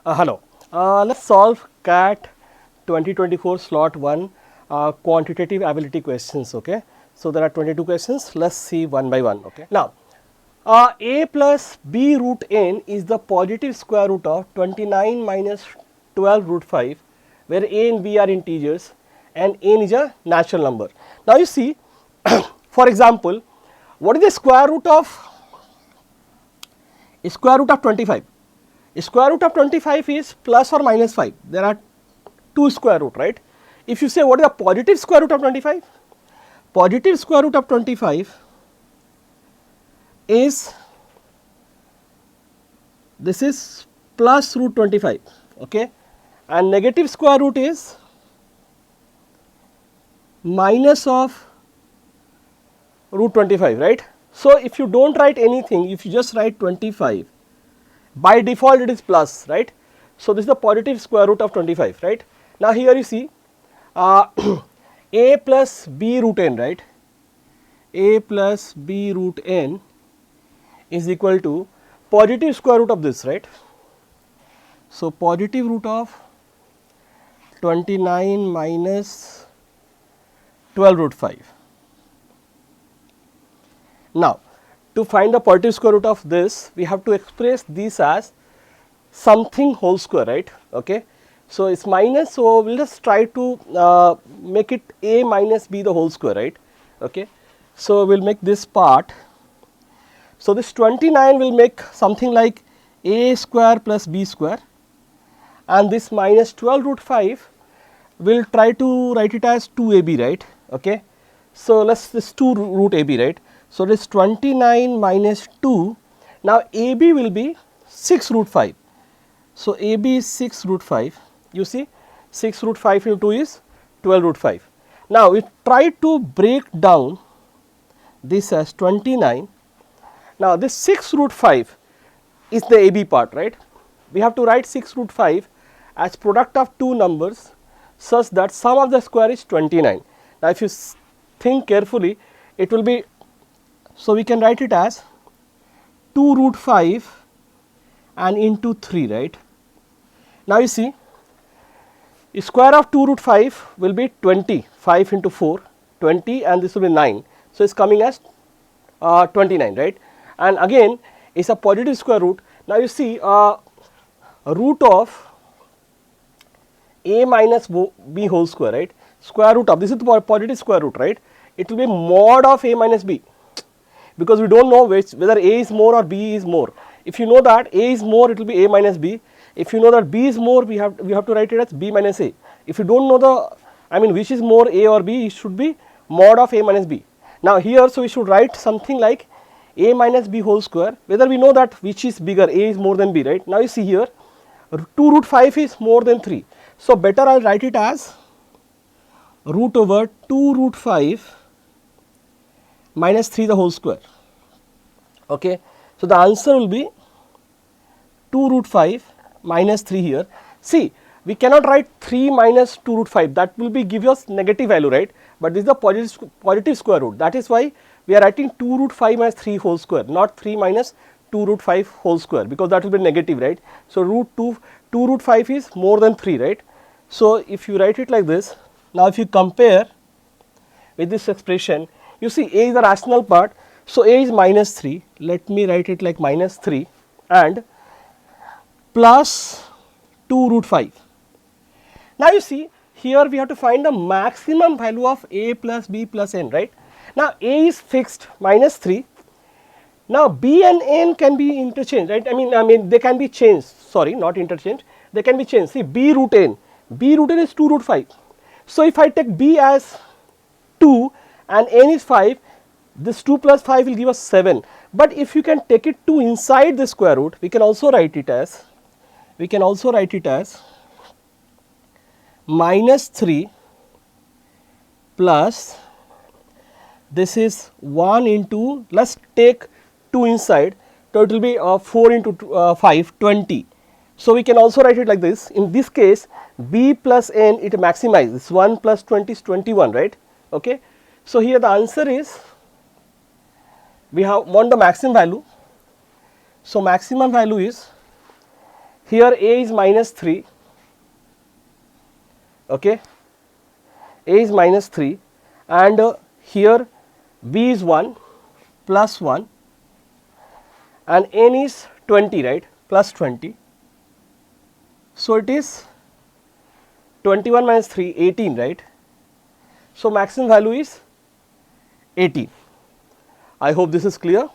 Hello. Let's solve CAT 2024 slot 1 quantitative ability questions. Okay. So there are 22 questions. Let's see one by one. Okay. Now, a plus b root n is the positive square root of 29 minus 12 root 5, where a and b are integers and n is a natural number. Now you see, for example, what is the square root of 25? Square root of 25 is plus or minus 5. There are two square root, right? If you say what is the positive square root of 25? Positive square root of 25 is, this is plus root 25, okay, and negative square root is minus of root 25, right? So if you don't write anything, if you just write 25, by default it is plus, right? So this is the positive square root of 25, right? Now here you see a plus b root n, right? A plus b root n is equal to positive square root of this, right? So positive root of 29 minus 12 root 5. Now, to find the positive square root of this, we have to express this as something whole square, right? Okay. So it's minus, so we'll just try to make it a minus b the whole square, right? Okay. So we'll make this part. So this 29 will make something like a square plus b square, and this minus 12 root 5 will try to write it as 2ab, right? Okay. So let's this 2 root ab, right? So this 29 minus 2, now AB will be 6 root 5. So AB is 6 root 5, you see 6 root 5 into 2 is 12 root 5. Now we try to break down this as 29. Now this 6 root 5 is the AB part, right? We have to write 6 root 5 as product of two numbers such that sum of the square is 29. Now if you think carefully, it will be, so we can write it as 2 root 5 and into 3, right? Now you see, square of 2 root 5 will be 20, 5 into 4, 20, and this will be 9. So it's coming as 29, right? And again, it's a positive square root. Now you see, root of a minus b whole square, right? Square root of, this is the positive square root, right? It will be mod of a minus b, because we don't know whether a is more or b is more. If you know that a is more, it will be a minus b. If you know that b is more, we have to write it as b minus a. If you don't know the, which is more, a or b, it should be mod of a minus b. Now here, so we should write something like a minus b whole square, whether we know that which is bigger, a is more than b, right? Now you see here, 2 root 5 is more than 3. So better I will write it as root over 2 root 5 minus 3 the whole square. Okay. So the answer will be 2 root 5 minus 3 here. See, we cannot write 3 minus 2 root 5, that will be give us negative value, right? But this is the positive square root. That is why we are writing 2 root 5 minus 3 whole square, not 3 minus 2 root 5 whole square, because that will be negative, right? So root 2 root 5 is more than 3, right? So if you write it like this, now if you compare with this expression, you see a is the rational part, so a is minus 3, let me write it like minus 3 and plus 2 root 5. Now you see, here we have to find the maximum value of a plus b plus n, right? Now a is fixed, minus 3. Now b and n can be interchanged, right? They can be changed, sorry, not interchanged, they can be changed. See, b root n is 2 root 5. So if I take b as 2 and n is 5, this 2 plus 5 will give us 7. But if you can take it to inside the square root, we can also write it as minus 3 plus, this is 1 into, let's take 2 inside, so it will be 4 into 5, 20. So we can also write it like this. In this case, b plus n, it maximizes, 1 plus 20 is 21, right? Okay. So here the answer is, we want the maximum value. So maximum value is here A is minus 3, okay, A is minus 3, and here B is 1 plus 1 and N is 20, right, plus 20. So, it is 21 minus 3, 18, right. So, maximum value is 18. I hope this is clear.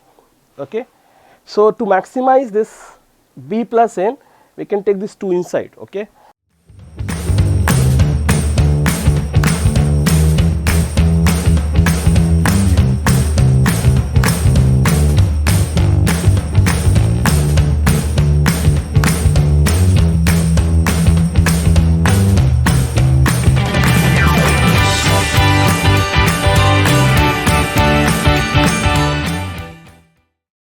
Okay. So, to maximize this B plus N, we can take this 2 inside. Okay.